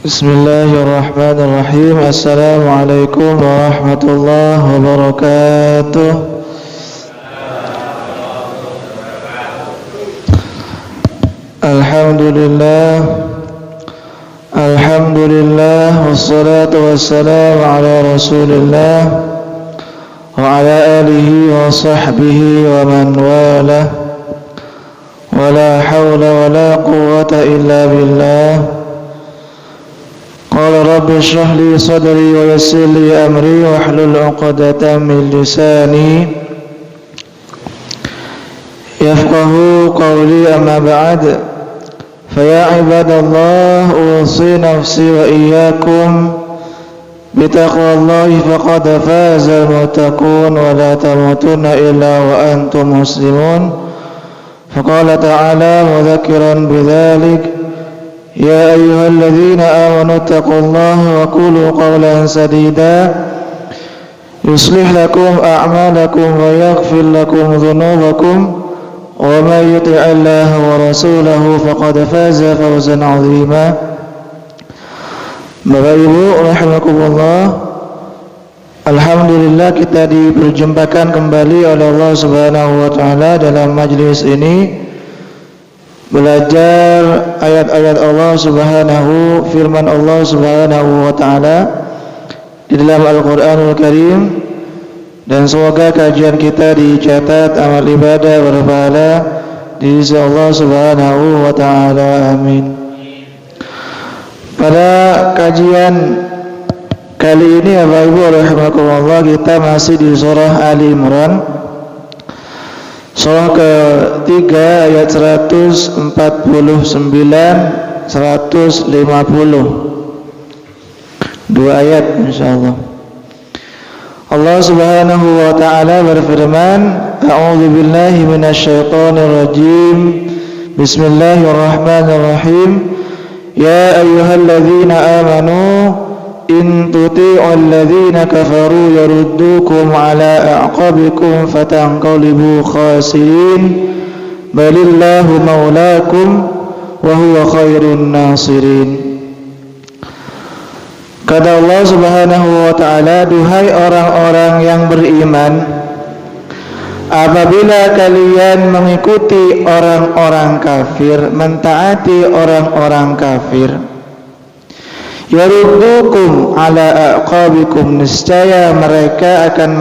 Bismillahirrahmanirrahim. Assalamualaikum warahmatullahi wabarakatuh. Alhamdulillah wassalatu wassalamu ala Rasulillah wa ala alihi wa sahbihi wa man walah. Wala hawla wala quwwata illa billah. Qala rabbi shrah li sadri wa yassir li amri wahlul 'uqdatam min lisani yafqahu qawli, amma ba'd. Fa ya ibadallah, usi nafsi wa iyyakum bi taqwallahi faqad faza al-muttaqun wa la tamutunna illa wa antum muslimun. Faqala ta'ala mudzakiran bidzalik: ya ayyuhalladzina amanu taqullaha wa qulu qawlan sadida yuslih lakum a'malakum wa yaghfir lakum dhunubakum wa may yuti'illaha wa rasulahu faqad faza fawzan 'azima. Bapak Ibu rahimakumullah, alhamdulillah kita diperjumpakan kembali oleh Allah Subhanahu wa taala dalam majlis ini, belajar ayat-ayat Allah Subhanahu, firman Allah Subhanahu wa taala di dalam Al-Qur'anul Karim, dan semoga kajian kita dicatat amal ibadah berpahala di sisi Allah Subhanahu wa taala. Amin. Pada kajian kali ini, Bapak Ibu rahimakumullah, kita masih di surah Ali Imran, surah ketiga ayat 149 150, dua ayat insyaallah. Allah Subhanahu wa taala berfirman: a'udzu billahi minasyaitonir rajim. Bismillahirrahmanirrahim. Ya ayyuhalladzina amanu in tuti'ul ladzina kafaru yaruddukum ala a'qabikum fatanqalibu khasirin balillahu maulakum wa huwa khairun nasirin. Kata Allah Subhanahu wa taala, duhai orang-orang yang beriman, apabila kalian mengikuti orang-orang kafir, mentaati orang-orang kafir, yaruddukum ala aqabikum, niscaya mereka akan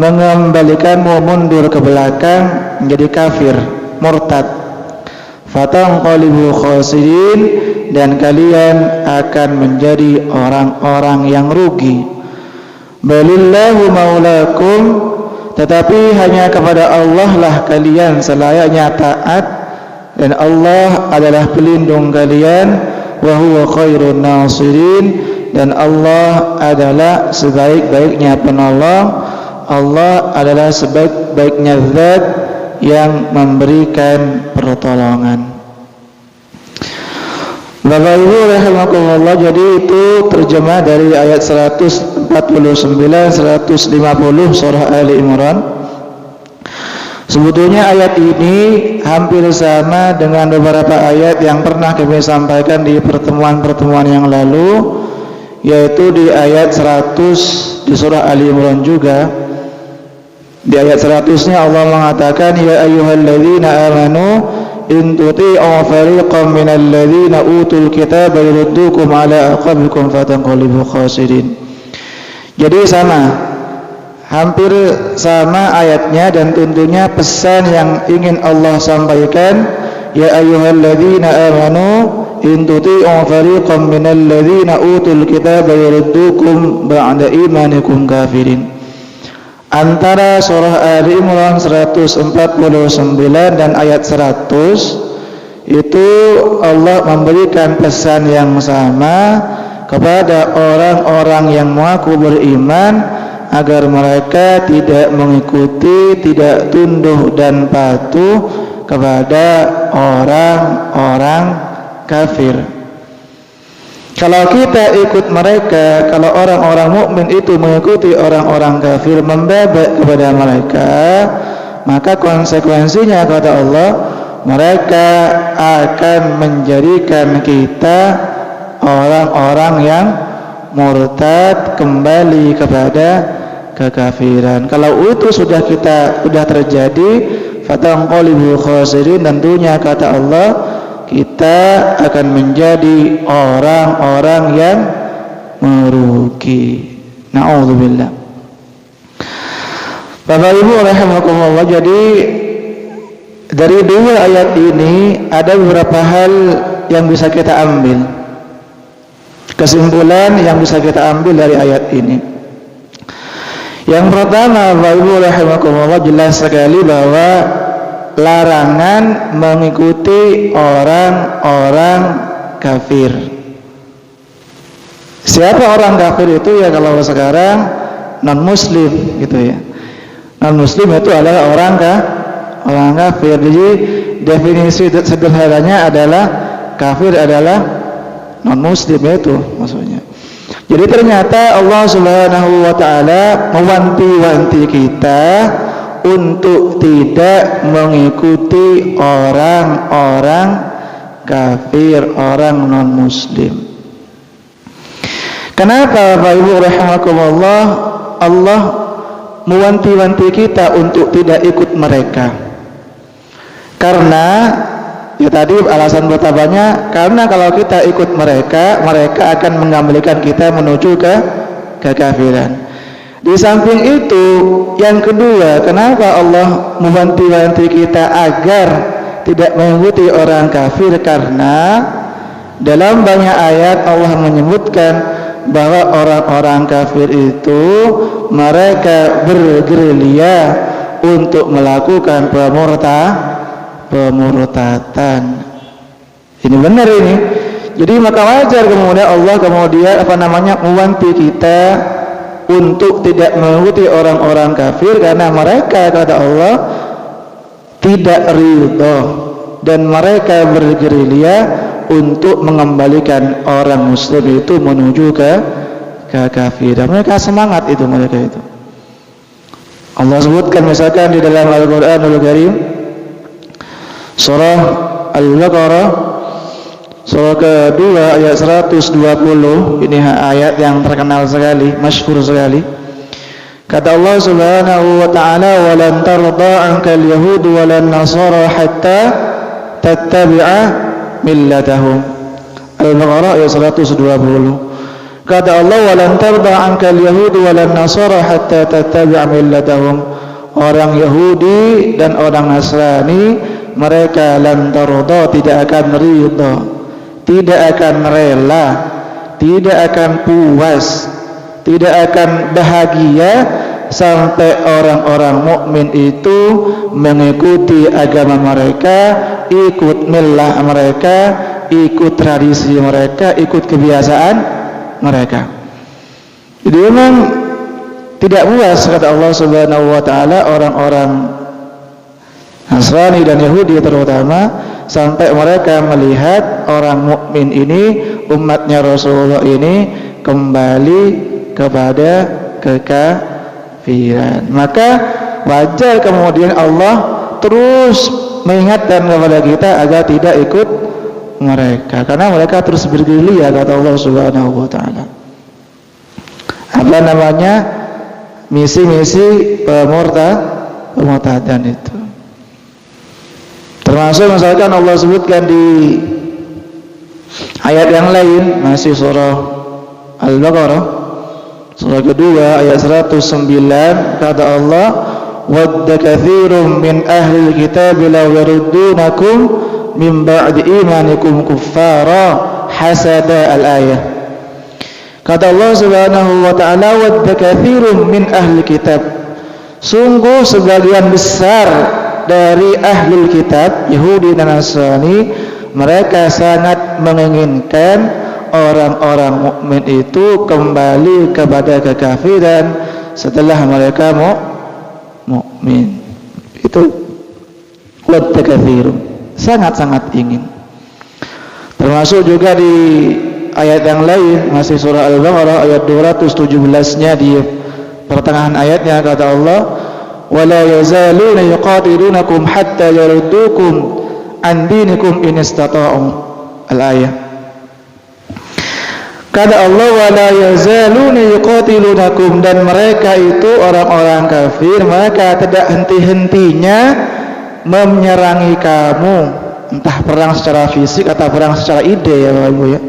mengembalikanmu mundur ke belakang menjadi kafir, murtad. Fatanqalibu khasirin, dan kalian akan menjadi orang-orang yang rugi. Balillahu maulakum, tetapi hanya kepada Allah lah kalian selayaknya taat, dan Allah adalah pelindung kalian. Wa huwa khairun nasirin, dan Allah adalah sebaik-baiknya penolong. Allah adalah sebaik-baiknya zat yang memberikan pertolongan. Bapak Ibu rahimakumullah, jadi itu terjemah dari ayat 149 150 surah Ali Imran. Sebetulnya ayat ini hampir sama dengan beberapa ayat yang pernah kami sampaikan di pertemuan-pertemuan yang lalu, yaitu di ayat 100 di surah Ali Imran juga. Di ayat 100-nya Allah mengatakan: ya ayyuhalladzina amanu in tuti'u fariqan minal ladzina utul kitaba yaruddukum ala aqabikum fatanqalibu khasirin. Jadi sama, hampir sama ayatnya, dan tentunya pesan yang ingin Allah sampaikan: ya ayyuhalladzina amanu in tuti'u fariqan minal ladzina utul kitaba yaruddukum ba'da imanikum kafirin. Antara surah Ali Imran 149 dan ayat 100 itu Allah memberikan pesan yang sama kepada orang-orang yang mengaku beriman, agar mereka tidak mengikuti, tidak tunduk dan patuh kepada orang-orang kafir. Kalau kita ikut mereka, kalau orang-orang mukmin itu mengikuti orang-orang kafir, membebek kepada mereka, maka konsekuensinya kata Allah, mereka akan menjadikan kita orang-orang yang murtad kembali kepada kekafiran. Kalau itu sudah terjadi, fatanqalibu khasirin, tentunya kata Allah kita akan menjadi orang-orang yang merugi. Na'udzubillah. Bapak Ibu rahimakumullah, jadi dari dua ayat ini ada beberapa hal yang bisa kita ambil, kesimpulan yang bisa kita ambil dari ayat ini. Yang pertama, Bapak Ibu rahimakumullah, jelas sekali bahwa larangan mengikuti orang-orang kafir. Siapa orang kafir itu? Ya kalau sekarang non muslim gitu ya. Non muslim itu adalah orang kafir. Jadi definisi sederhananya adalah kafir adalah non muslim, itu maksudnya. Jadi ternyata Allah Subhanahu wa taala mewanti-wanti kita untuk tidak mengikuti orang-orang kafir, orang non muslim. Kenapa Bapak Ibu rahimakumullah Allah mewanti-wanti kita untuk tidak ikut mereka? Karena ya tadi alasan pertamanya, karena kalau kita ikut mereka akan mengembalikan kita menuju ke kekafiran. Di samping itu, yang kedua, kenapa Allah mewanti-wanti kita agar tidak mengikuti orang kafir? Karena dalam banyak ayat Allah menyebutkan bahwa orang-orang kafir itu mereka bergerilya untuk melakukan pemurtatan. Ini benar ini. Jadi maka wajar kemudian Allah mewanti kita untuk tidak mengikuti orang-orang kafir, karena mereka, kata Allah, tidak ridho dan mereka bergerilya untuk mengembalikan orang muslim itu menuju ke kekafiran. Mereka semangat itu, mereka itu. Allah sebutkan misalkan di dalam Al-Qur'anul Karim surah Al-Baqarah surah kedua ayat 120. Ini ayat yang terkenal sekali, masyhur sekali. Kata Allah Subhanahu wa taala, "Walan tarda 'ankal yahud walan nasara hatta tattabi'a millatahum." Al-Baqarah ayat 120. Kata Allah, "Walan tarda 'ankal yahud walan nasara hatta tattabi'a millatahum." Orang Yahudi dan orang Nasrani mereka lan tarda, tidak akan ridha, tidak akan rela, tidak akan puas, tidak akan bahagia sampai orang-orang mukmin itu mengikuti agama mereka, ikut millah mereka, ikut tradisi mereka, ikut kebiasaan mereka. Jadi memang tidak puas, kata Allah Subhanahu wa taala, orang-orang Nasrani dan Yahudi terutama, sampai mereka melihat orang mukmin ini, umatnya Rasulullah ini kembali kepada kekafiran. Maka wajar kemudian Allah terus mengingatkan kepada kita agar tidak ikut mereka, karena mereka terus bergerilya, kata Allah Subhanahu wa taala. Apa namanya? Misi-misi pemurtadan itu. Termasuk misalkan Allah sebutkan di ayat yang lain, masih surah Al-Baqarah surah kedua ayat 109, kata Allah, "Wadda katsirun min ahli al-kitab law yaruddunakum min ba'di imanikum kuffara hasada." Al-ayah. Kata Allah Subhanahu wa taala, "Wadda katsirun min ahli kitab." Sungguh sebagian besar dari ahlul kitab, Yahudi dan Nasrani, mereka sangat menginginkan orang-orang mukmin itu kembali kepada kekafiran setelah mereka mukmin. Itu wadda katsirun, sangat-sangat ingin. Termasuk juga di ayat yang lain, masih surah Al-Baqarah ayat 217-nya, di pertengahan ayatnya kata Allah, "Wala yazaluna yuqatilunakum hatta yaruddukum an dinikum in istata'u." Al-ayah. Kata Allah, wala yazaluna yuqatilunakum, dan mereka itu orang-orang kafir, mereka tidak henti-hentinya menyerangi kamu, entah perang secara fisik atau perang secara ide ya Bapak Ibu ya.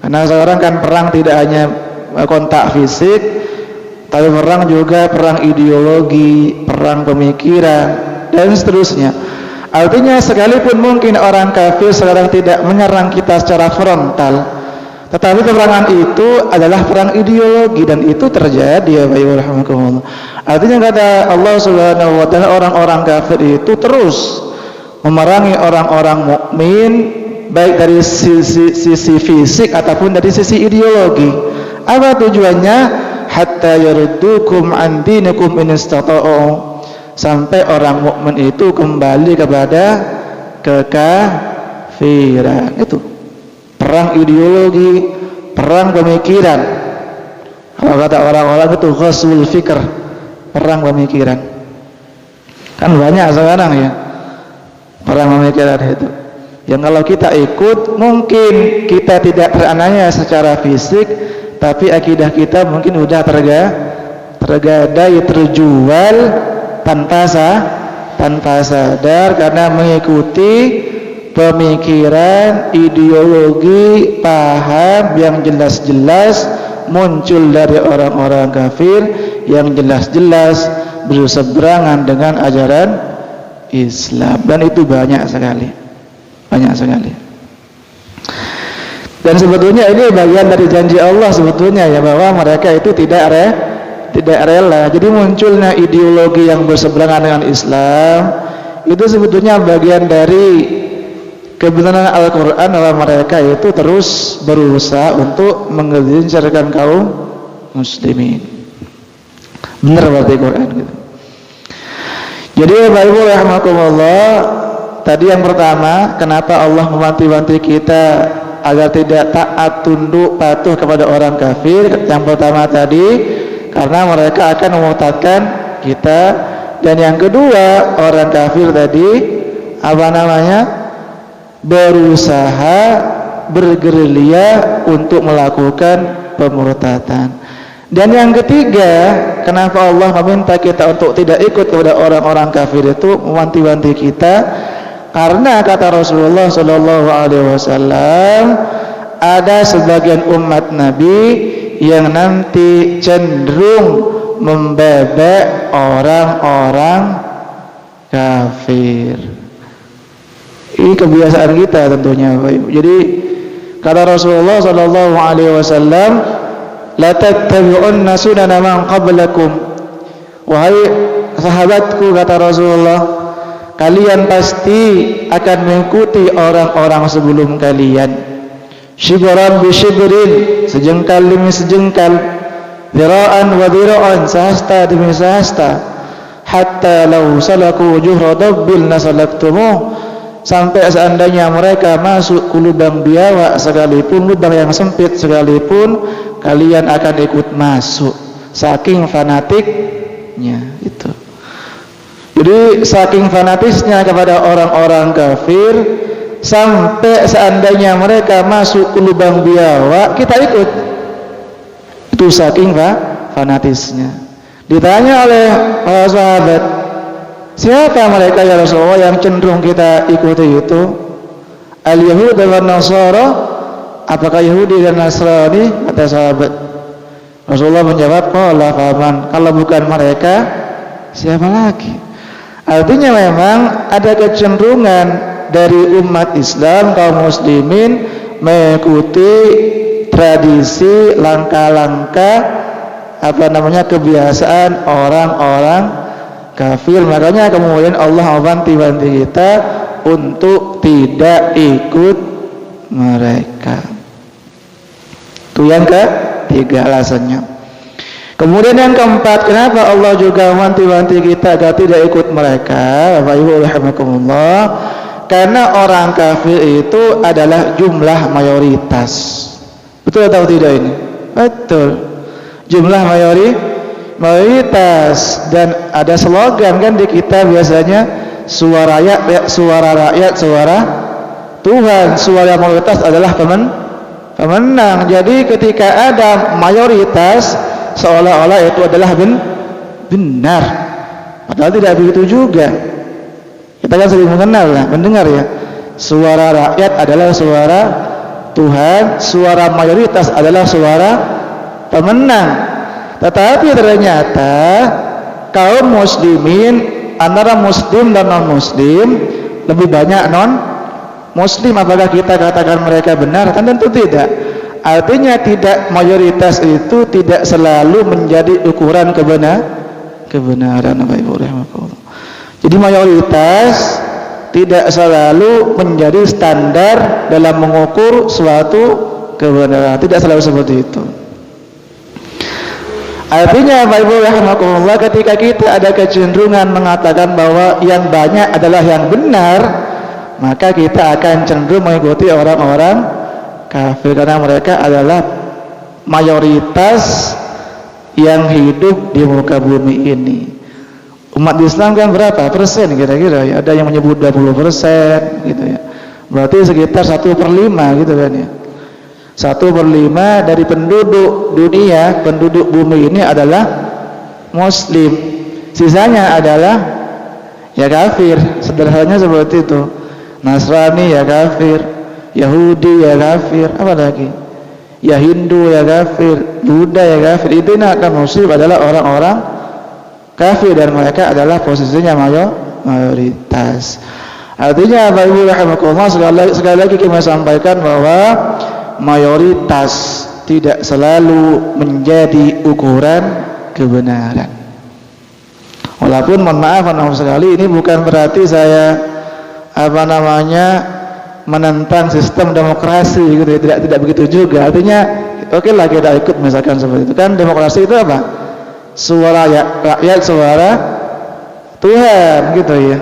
Karena sekarang kan perang tidak hanya kontak fisik, tapi perang juga perang ideologi, perang pemikiran dan seterusnya. Artinya sekalipun mungkin orang kafir sekarang tidak menyerang kita secara frontal, tetapi peperangan itu adalah perang ideologi, dan itu terjadi ya Bapak Ibu rahimakumullah. Artinya kata Allah Subhanahu wa taala, orang-orang kafir itu terus memerangi orang-orang mukmin, baik dari sisi fisik ataupun dari sisi ideologi. Apa tujuannya? Hatta yaruddukum an dinikum in istata'u, sampai orang mukmin itu kembali kepada kekafiran. Itu perang ideologi, perang pemikiran. Kalau kata orang-orang itu ghazwul fikr, perang pemikiran. Kan banyak sekarang ya perang pemikiran itu. Yang kalau kita ikut, mungkin kita tidak terananya secara fisik, tapi akidah kita mungkin udah tergadai, terjual tanpa sadar, karena mengikuti pemikiran, ideologi, paham yang jelas-jelas muncul dari orang-orang kafir, yang jelas-jelas berseberangan dengan ajaran Islam. Dan itu banyak sekali. Dan sebetulnya ini bagian dari janji Allah sebetulnya ya, bahwa mereka itu tidak rela. Jadi munculnya ideologi yang berseberangan dengan Islam itu sebetulnya bagian dari kebenaran Al-Quran, bahwa mereka itu terus berusaha untuk menggencarkan kaum muslimin. Benar berarti Quran gitu. Jadi Bapak Ibu rahimakumullah, tadi yang pertama, kenapa Allah mewanti-wanti kita agar tidak taat, tunduk, patuh kepada orang kafir? Yang pertama tadi, karena mereka akan memurtadkan kita. Dan yang kedua, orang kafir tadi berusaha bergerilya untuk melakukan pemurtadan. Dan yang ketiga, kenapa Allah meminta kita untuk tidak ikut kepada orang-orang kafir itu, mewanti-wanti kita, karena kata Rasulullah Shallallahu Alaihi Wasallam, ada sebagian umat Nabi yang nanti cenderung membebek orang-orang kafir. Ini kebiasaan kita tentunya Bapak Ibu. Jadi kata Rasulullah sallallahu alaihi wasallam, la tattabi'unna sunana man qablakum. Wahai sahabatku, kata Rasulullah, kalian pasti akan mengikuti orang-orang sebelum kalian. Shibran bi shibrin, sejengkal demi sejengkal, dhira'an wa dhira'an, sahasta demi sahasta, hatta law salaku juhra dabbil nasalaktumuh, sampai seandainya mereka masuk ke lubang biawak sekalipun, lubang yang sempit sekalipun, kalian akan ikut masuk, saking fanatiknya itu. Jadi saking fanatisnya kepada orang-orang kafir, sampai seandainya mereka masuk ke lubang biawak, kita ikut. Itu saking fanatisnya. Ditanya oleh para sahabat, siapa mereka ya Rasulullah yang cenderung kita ikuti itu? Al-Yahud dan Nasara, apakah Yahudi dan Nasrani? Kata sahabat. Rasulullah menjawab, qala faman, kalau bukan mereka siapa lagi? Artinya memang ada kecenderungan dari umat Islam, kaum muslimin, mengikuti tradisi, langkah-langkah kebiasaan orang-orang kafir. Makanya kemudian Allah mewanti-wanti kita untuk tidak ikut mereka. Itu yang ketiga alasannya. Kemudian yang keempat, kenapa Allah juga mewanti-wanti kita agar tidak ikut mereka? Bapak Ibu rahimakumullah, karena orang kafir itu adalah jumlah mayoritas. Betul atau tidak ini? Betul. Jumlah mayoritas. Dan ada slogan kan di kita biasanya, suara rakyat, suara Tuhan. Suara mayoritas adalah pemenang. Jadi ketika ada mayoritas seolah-olah itu adalah benar, padahal tidak begitu juga. Kita kan sering mendengar ya, suara rakyat adalah suara Tuhan, suara mayoritas adalah suara pemenang. Tetapi ternyata kaum muslimin, antara muslim dan non muslim, lebih banyak non muslim. Apakah kita katakan mereka benar? Kan tentu tidak. Artinya tidak, mayoritas itu tidak selalu menjadi ukuran kebenaran. Jadi mayoritas tidak selalu menjadi standar dalam mengukur suatu kebenaran, tidak selalu seperti itu. Artinya Bapak Ibu rahimakumullah, ketika kita ada kecenderungan mengatakan bahwa yang banyak adalah yang benar, maka kita akan cenderung mengikuti orang-orang kafir, karena mereka adalah mayoritas yang hidup di muka bumi ini. Umat Islam kan berapa persen kira-kira ya? Ada yang menyebut 20% gitu ya. Berarti sekitar 1/5 gitu kan ya. 1/5 dari penduduk dunia, penduduk bumi ini adalah muslim. Sisanya adalah ya kafir. Sederhananya seperti itu. Nasrani ya kafir, Yahudi ya kafir, apa lagi? Ya Hindu ya kafir, Buddha ya kafir. Itu akan muslim adalah orang-orang kafir, dan mereka adalah posisinya mayoritas. Artinya Bapak Ibu rahimakumullah, sekali lagi kami sampaikan bahwa mayoritas tidak selalu menjadi ukuran kebenaran. Walaupun mohon maaf sekali, ini bukan berarti saya menentang sistem demokrasi gitu ya. Tidak begitu juga. Artinya oke lah kita ikut misalkan seperti itu. Kan demokrasi itu apa? Suara rakyat, suara Tuhan gitu ya.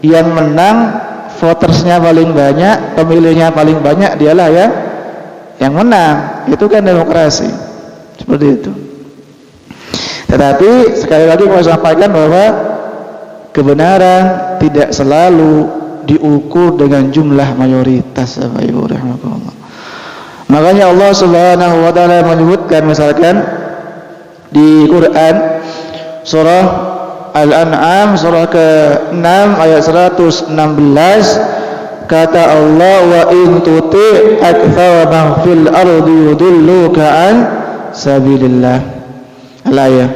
Yang menang, votersnya paling banyak, pemilihnya paling banyak, dialah ya yang menang. Itu kan demokrasi, seperti itu. Tetapi sekali lagi saya sampaikan bahwa kebenaran tidak selalu diukur dengan jumlah mayoritas. Bapak Ibu rahimakumullah. Makanya Allah Subhanahu wa taala menyebutkan misalkan di Quran surah Al-An'am surah ke-6 ayat 116, kata Allah, wa in tuti' aktsara man fil ardi yudilluka an sabilillah. Al-ayah.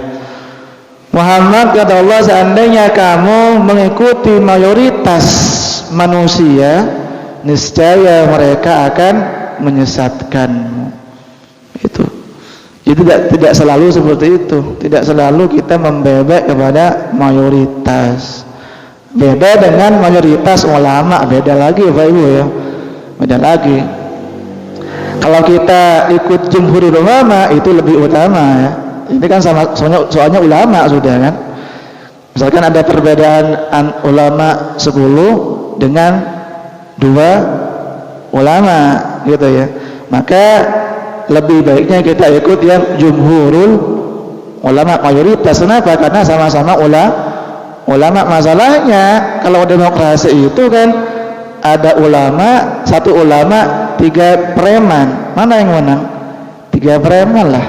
Muhammad, kata Allah, seandainya kamu mengikuti mayoritas manusia, niscaya mereka akan menyesatkanmu. Itu. Jadi tidak selalu seperti itu. Tidak selalu kita membebek kepada mayoritas. Beda dengan mayoritas ulama, beda lagi Bapak Ibu ya. Beda lagi. Kalau kita ikut jumhur ulama itu lebih utama ya. Ini kan soalnya ulama sudah kan. Misalkan ada perbedaan ulama 10 dengan 2 ulama gitu ya. Maka lebih baiknya kita ikut yang jumhurul ulama, mayoritas. Kenapa? Karena sama-sama ulama. Masalahnya kalau demokrasi itu kan ada ulama, 1 ulama, 3 preman. Mana yang menang? 3 preman lah.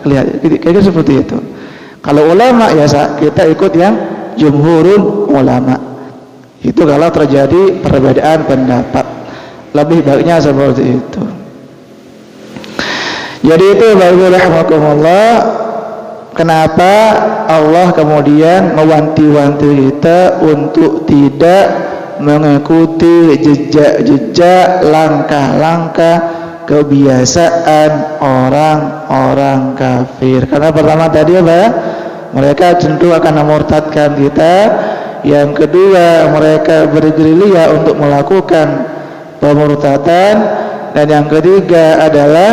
Lihat, kayaknya seperti itu. Kalau ulama ya kita ikut yang jumhurul ulama. Itu kalau terjadi perbedaan pendapat. Lebih baiknya seperti itu. Jadi itu Bapak Ibu rahimakumullah, kenapa Allah kemudian mewanti-wanti kita untuk tidak mengikuti jejak-jejak, langkah-langkah kebiasaan orang-orang kafir. Karena pertama tadi apa? Mereka cenderung akan memurtadkan kita. Yang kedua, mereka bergerilya untuk melakukan pemurtadan. Dan yang ketiga adalah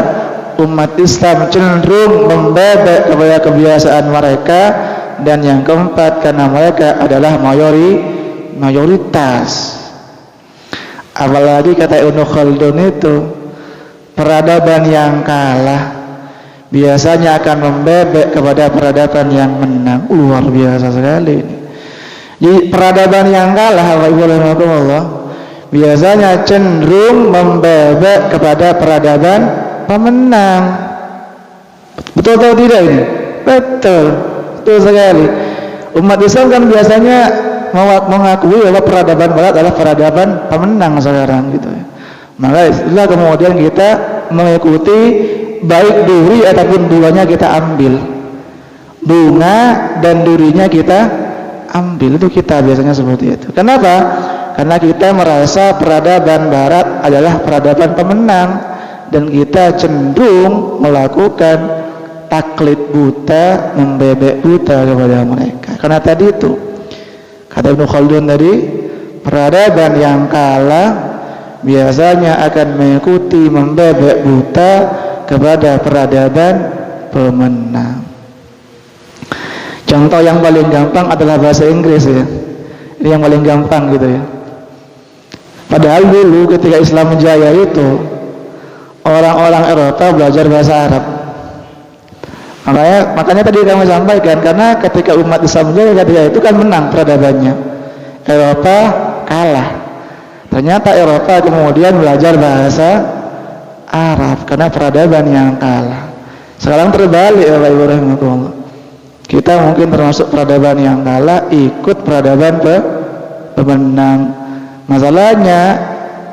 umat Islam cenderung membebek kepada kebiasaan mereka. Dan yang keempat, karena mereka adalah mayoritas. Apalagi kata Ibnu Khaldun itu, peradaban yang kalah biasanya akan membebek kepada peradaban yang menang. Luar biasa sekali ini. Jadi peradaban yang kalah, Bapak Ibu rahimakumullah, biasanya cenderung membebek kepada peradaban pemenang. Betul atau tidak ini? Betul, betul sekali. Umat Islam kan biasanya mengakui bahwa peradaban Barat adalah peradaban pemenang sekarang gitu ya. Maka itulah kemudian kita mengikuti, baik duri ataupun buahnya kita ambil, bunga dan durinya kita ambil, itu kita biasanya seperti itu. Kenapa? Karena kita merasa peradaban Barat adalah peradaban pemenang dan kita cenderung melakukan taklid buta, membebek buta kepada mereka. Karena tadi itu kata Ibnu Khaldun tadi, peradaban yang kalah biasanya akan mengikuti, membebek buta kepada peradaban pemenang. Contoh yang paling gampang adalah bahasa Inggris ya. Ini yang paling gampang gitu ya. Padahal dulu ketika Islam menjaya itu orang-orang Eropa belajar bahasa Arab. Makanya tadi kami sampaikan, karena ketika umat Islam menjaya ketika itu kan menang peradabannya, Eropa kalah. Ternyata Eropa kemudian belajar bahasa Arab karena peradaban yang kalah. Sekarang terbalik ya Bapak Ibu rahimakumullah. Kita mungkin termasuk peradaban yang kalah, ikut peradaban pemenang. Masalahnya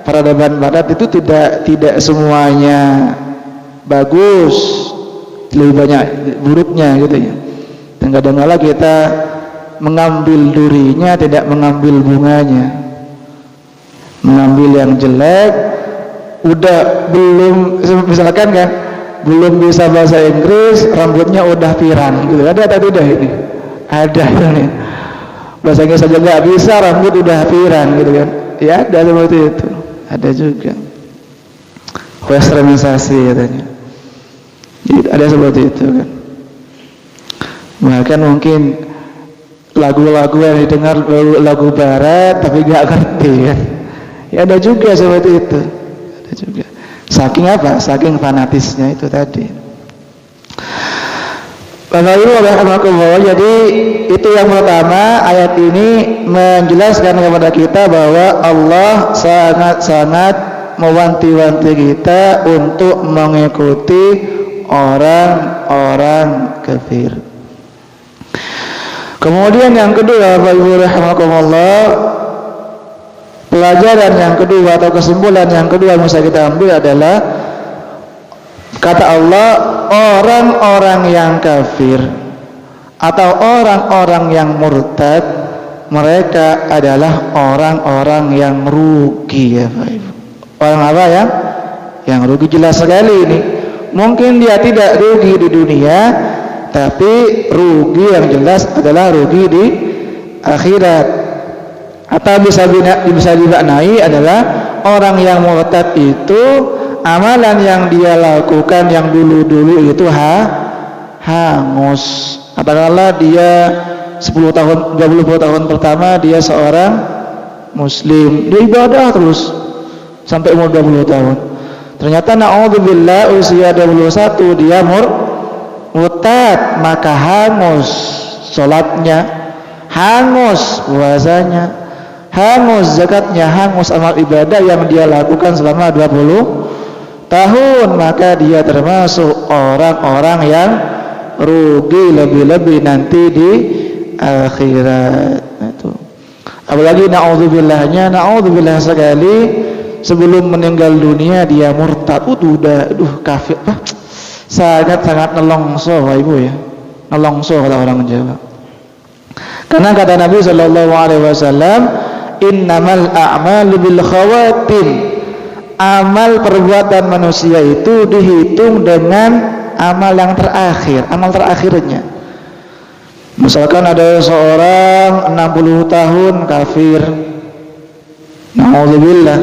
peradaban Barat itu tidak semuanya bagus, lebih banyak buruknya gitu ya. Dan kadang-kadang kita mengambil durinya, tidak mengambil bunganya. Mengambil yang jelek, udah belum, misalkan kan belum bisa bahasa Inggris, rambutnya udah pirang gitu. Ada atau tidak ini? Ada ini. Bahasa Inggris saja nggak bisa, rambut udah pirang gitu kan? Ya ada seperti itu. Ada juga westernisasi katanya. Jadi ada seperti itu kan. Bahkan mungkin lagu-lagu yang didengar lagu Barat tapi nggak ngerti kan. Ya ada juga seperti itu. Ada juga. Saking apa? Saking fanatisnya itu tadi. Bapak Ibu rahimakumullah, jadi itu yang pertama, ayat ini menjelaskan kepada kita bahwa Allah sangat-sangat mewanti-wanti kita untuk mengikuti orang-orang kafir. Kemudian yang kedua, Bapak Ibu rahimakumullah, pelajaran yang kedua atau kesimpulan yang kedua yang bisa kita ambil adalah kata Allah, orang-orang yang kafir atau orang-orang yang murtad, mereka adalah orang-orang yang rugi ya Pak Ibu. Orang apa ya? Yang rugi jelas sekali ini. Mungkin dia tidak rugi di dunia, tapi rugi yang jelas adalah rugi di akhirat. Atau bisa dimaknai adalah orang yang murtad itu amalan yang dia lakukan yang dulu-dulu itu hangus. Katakanlah dia 10 tahun, 20 tahun pertama dia seorang muslim, dia ibadah terus sampai umur 20 tahun. Ternyata na'udzubillah usia 21 dia murtad, maka hangus salatnya, hangus puasanya, hangus zakatnya, hangus amal ibadah yang dia lakukan selama 20 tahun, maka dia termasuk orang-orang yang rugi, lebih-lebih nanti di akhirat. Itu. Apalagi na'udzubillahnya, na'udzubillah sekali sebelum meninggal dunia dia murtad, udah kafir, sangat-sangat nelongso Bapak Ibu ya, nelongso kata orang Jawa. Karena kata Nabi SAW, innamal a'malu bil khawatim, amal perbuatan manusia itu dihitung dengan amal yang terakhir, amal terakhirnya. Misalkan ada seorang 60 tahun kafir, na'udzubillah,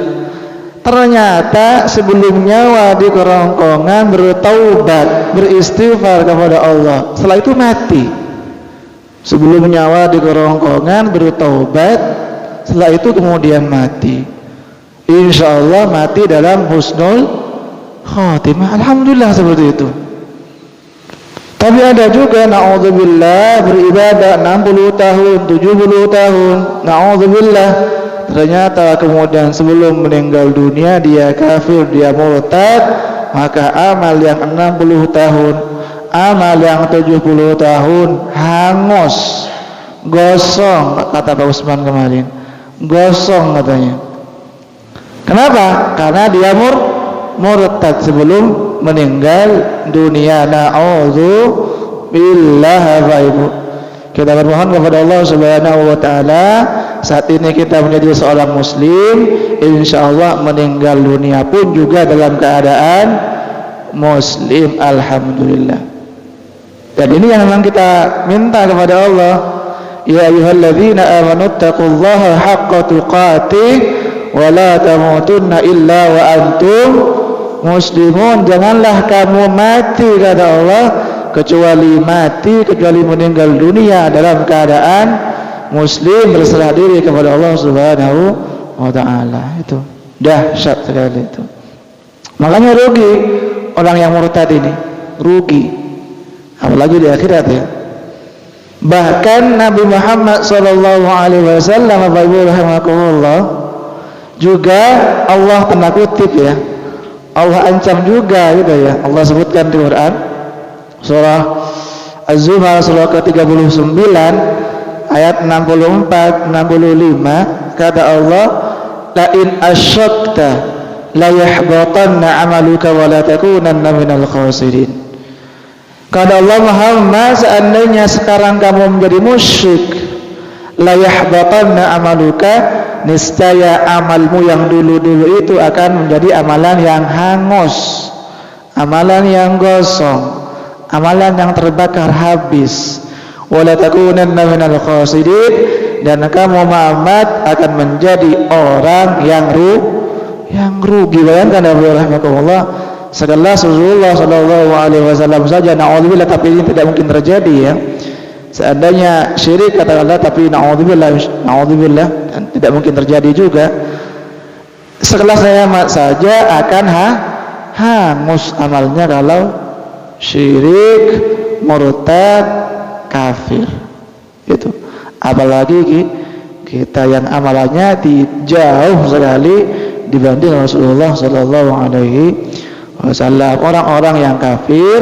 ternyata sebelum nyawa di kerongkongan bertaubat, beristighfar kepada Allah, setelah itu mati. Sebelum nyawa di kerongkongan bertaubat, setelah itu kemudian mati. Insya Allah mati dalam husnul khatimah, alhamdulillah seperti itu. Tapi ada juga na'udzubillah beribadah 60 tahun, 70 tahun, na'udzubillah, ternyata kemudian sebelum meninggal dunia dia kafir, dia murtad, maka amal yang 60 tahun, amal yang 70 tahun hangus, gosong, kata Pak Usman kemarin, gosong katanya. Kenapa? Karena dia murtad sebelum meninggal dunia. Na'udzubillah. Ibu, kita bermohon kepada Allah Subhanahu wa taala, saat ini kita menjadi seorang muslim, insyaallah meninggal dunia pun juga dalam keadaan muslim, alhamdulillah. Dan ini yang memang kita minta kepada Allah, ya ayyuhalladzina amanu taqullaha haqqa tuqatih wa la tamutunna illa wa antum muslimun. Janganlah kamu mati, kata Allah, kecuali meninggal dunia dalam keadaan muslim, berserah diri kepada Allah Subhanahu wa taala. Itu dahsyat sekali itu. Makanya rugi orang yang murtad ini, rugi. Apalagi di akhirat ya. Bahkan Nabi Muhammad sallallahu alaihi wasallam, Bapak Ibu rahimakumullah, juga Allah tanda kutip ya, Allah ancam juga gitu ya. Allah sebutkan di Quran surah Az-Zumar surah ke-39 ayat 64-65, kata Allah, la in asyrakta la yahbatanna 'amaluka wa la takunanna minal khasirin. Kata Allah Muhammad, seandainya sekarang kamu menjadi musyrik, la yahbatanna 'amaluka, niscaya amalmu yang dulu-dulu itu akan menjadi amalan yang hangus, amalan yang gosong, amalan yang terbakar habis. Wala takunanna minal khasirin, dan kamu Muhammad akan menjadi orang yang rugi. Bayangkan ya rahmatullah, sekelas Rasulullah sallallahu alaihi wasallam saja, naudzubillah, tapi ini tidak mungkin terjadi ya. Seandainya syirik katakanlah, tapi naudzubillah dan tidak mungkin terjadi juga. Sekelas Muhammad saja akan hangus amalnya kalau syirik, murtad, kafir. Itu. Apalagi kita yang amalannya jauh sekali dibanding Rasulullah sallallahu alaihi wasallam. Orang-orang yang kafir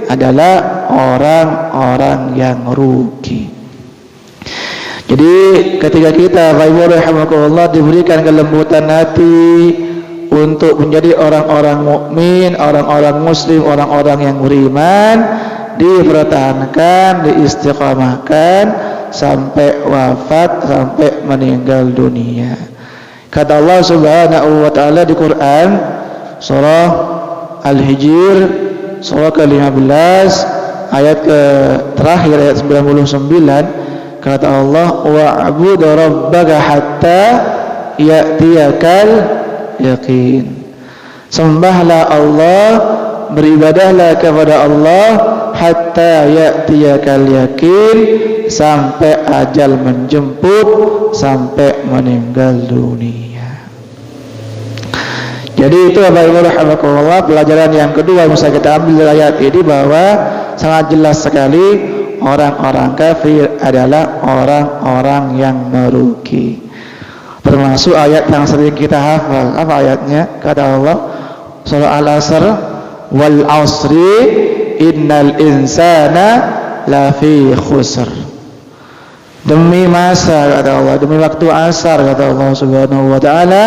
adalah orang-orang yang rugi. Jadi ketika kita rahimakumullah diberikan kelembutan hati untuk menjadi orang-orang mukmin, orang-orang muslim, orang-orang yang beriman, dipertahankan, diistiqamahkan sampai wafat, sampai meninggal dunia. Kata Allah Subhanahu wa taala di Quran surah Al-Hijr surah ke-15 ayat terakhir ayat 99, kata Allah, wa'bud rabbaka hatta ya'tiyakal yaqin. Sembahlah Allah, beribadahlah kepada Allah hatta ya'tiyakal yaqin, sampai ajal menjemput, sampai meninggal dunia. Jadi itu Bapak Ibu rahimakumullah, pelajaran yang kedua bisa kita ambil dari ayat ini, bahwa sangat jelas sekali orang-orang kafir adalah orang-orang yang merugi. Termasuk ayat yang sering kita hafal. Apa ayatnya? Kata Allah surah Al-Asr, wal asri innal insana lafi khusr. Demi masa, kata Allah, demi waktu asar, kata Allah Subhanahu wa taala,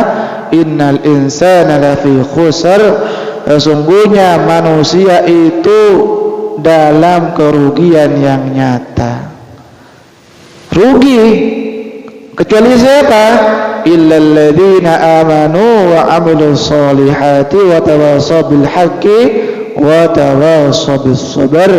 innal insana lafi khusr, sesungguhnya manusia itu dalam kerugian yang nyata. Rugi kecuali siapa? Illal ladzina amanu wa amilus solihati wa tawassaw bil haqqi wa tawassaw bis sabr.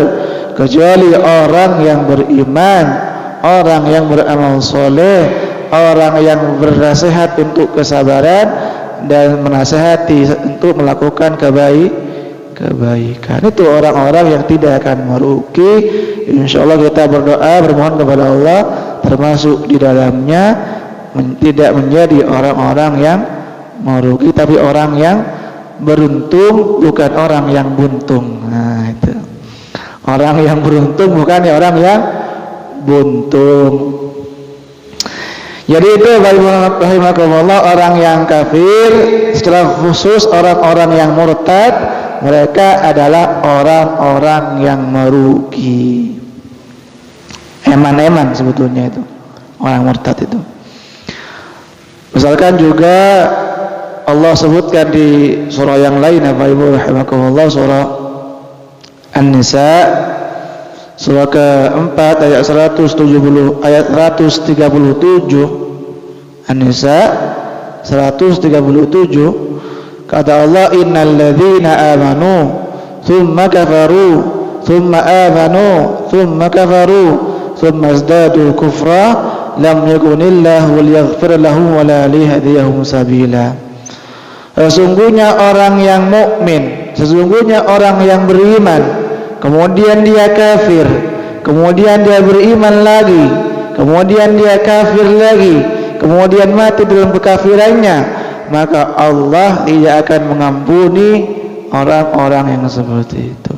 Kecuali orang yang beriman, orang yang beramal soleh, orang yang bernasihat untuk kesabaran dan menasihati untuk melakukan kebaikan. Itu orang-orang yang tidak akan merugi. Insyaallah kita berdoa, bermohon kepada Allah termasuk di dalamnya tidak menjadi orang-orang yang merugi, tapi orang yang beruntung, bukan orang yang buntung. Nah, itu. Orang yang beruntung bukan orang yang buntung. Jadi itu rahimakumullah, orang yang kafir, secara khusus orang-orang yang murtad mereka adalah orang-orang yang merugi. Eman-eman sebetulnya itu orang murtad itu. Misalkan juga Allah sebutkan di surah yang lain, Bapak Ibu rahimakumullah, surah An-Nisa surah ke-4 ayat 137, An-Nisa 137, kata Allah, innal ladzina amanu thumma kafaru thumma amanu thumma kafaru thumma izdadu kufra lam yakunillahu liyaghfir lahum wa la liyahdiyahum sabila. Sesungguhnya orang yang mukmin, sesungguhnya orang yang beriman, kemudian dia kafir, kemudian dia beriman lagi, kemudian dia kafir lagi, kemudian mati dalam kekafirannya, maka Allah tidak akan mengampuni orang-orang yang seperti itu.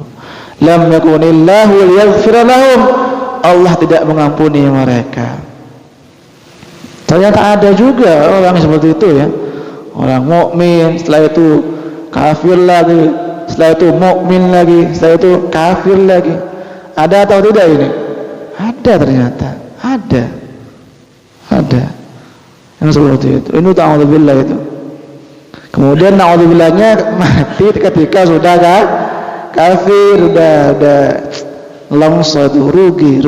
Lam yakunillahu liyaghfir lahum, Allah tidak mengampuni mereka. Ternyata ada juga orang seperti itu ya. Orang mukmin, setelah itu kafir lagi, setelah itu mukmin lagi, setelah itu kafir lagi. Ada atau tidak ini? Ada, ternyata ada yang seperti itu. Ini ta'udzubillah itu. Kemudian na'udzubillahnya mati ketika sudah kafir, udah longsor, rugi.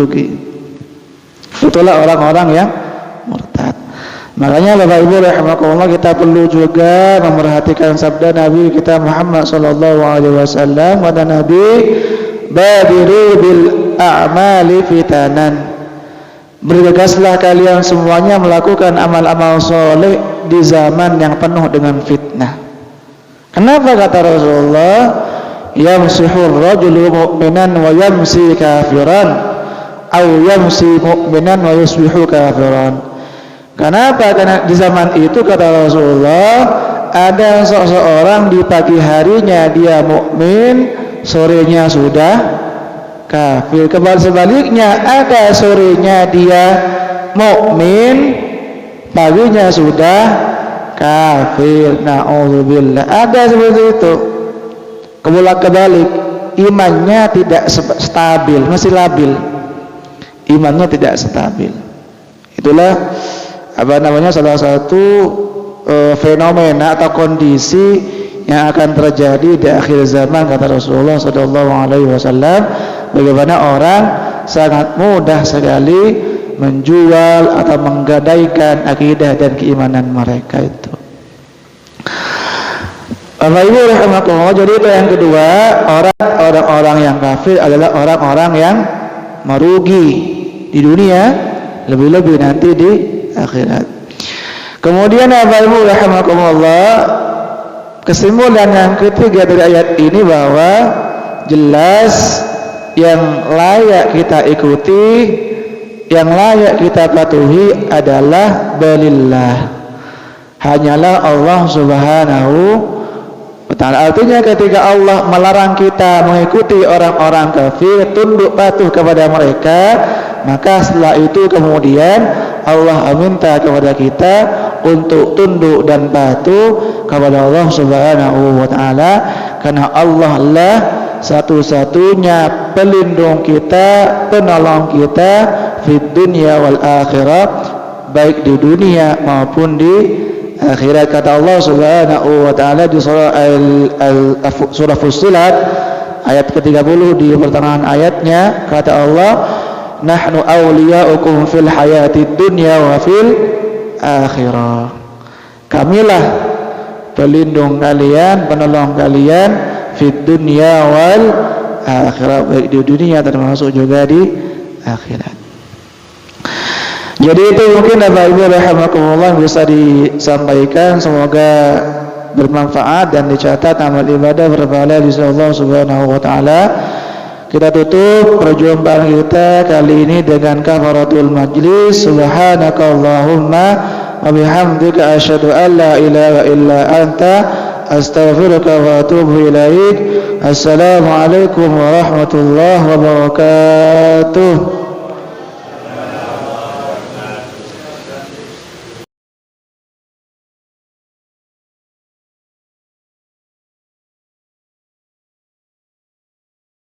Itulah orang-orang yang murtad. Makanya Bapak Ibu rahimakumullah, kita perlu juga memerhatikan sabda Nabi kita Muhammad sallallahu alaihi wasallam, kata Nabi, badiru bil a'mali fitanan, bergegaslah kalian semuanya melakukan amal-amal soleh di zaman yang penuh dengan fitnah. Kenapa kata Rasulullah, yamsihur rajulu mu'minan wa yamsi kafiran, aw yamsi mu'minan wa yusbihu kafiran. Kenapa? Karena di zaman itu kata Rasulullah, ada seseorang di pagi harinya dia mukmin, sorenya sudah kafir. Sebaliknya ada sorenya dia mukmin, paginya sudah kafir. Na'udzubillah. Ada seperti itu. Kebalik, imannya tidak stabil, masih labil. Imannya tidak stabil. Itulah salah satu fenomena atau kondisi yang akan terjadi di akhir zaman, kata Rasulullah sallallahu alaihi wasallam, bagaimana orang sangat mudah sekali menjual atau menggadaikan akidah dan keimanan mereka itu. Bapak Ibu rahimakumullah, jadi itu yang kedua, orang-orang yang kafir adalah orang-orang yang merugi di dunia, lebih-lebih nanti di akhirat. Kemudian Bapak Ibu rahimakumullah, kesimpulan yang ketiga dari ayat ini bahwa jelas yang layak kita ikuti, yang layak kita patuhi adalah balillah, hanyalah Allah Subhanahu wa ta'ala. Artinya ketika Allah melarang kita mengikuti orang-orang kafir, tunduk patuh kepada mereka, maka setelah itu kemudian Allah minta kepada kita untuk tunduk dan patuh kepada Allah Subhanahu wa ta'ala, karena Allah lah satu-satunya pelindung kita, penolong kita di dunia wal akhirah, baik di dunia maupun di akhirat. Kata Allah Subhanahu wa ta'ala di surah Fussilat ayat ke-30, di pertengahan ayatnya kata Allah, nahnu awliya'ukum fil hayatid dunya wa fil akhirah. Kamilah pelindung kalian, penolong kalian fid dunya wal akhirah, baik di dunia termasuk juga di akhirat. Jadi itu mungkin Bapak Ibu rahimakumullah bisa disampaikan, semoga bermanfaat dan dicatat amal ibadah berpahala di sisi Allah Subhanahu wa ta'ala. Kita tutup perjumpaan kita kali ini dengan kafaratul majlis. Subhanakallahumma wa bihamdika asyhadu an la ilaha illa anta astaghfiruka wa atubu ilaik. Assalamualaikum warahmatullahi wabarakatuh.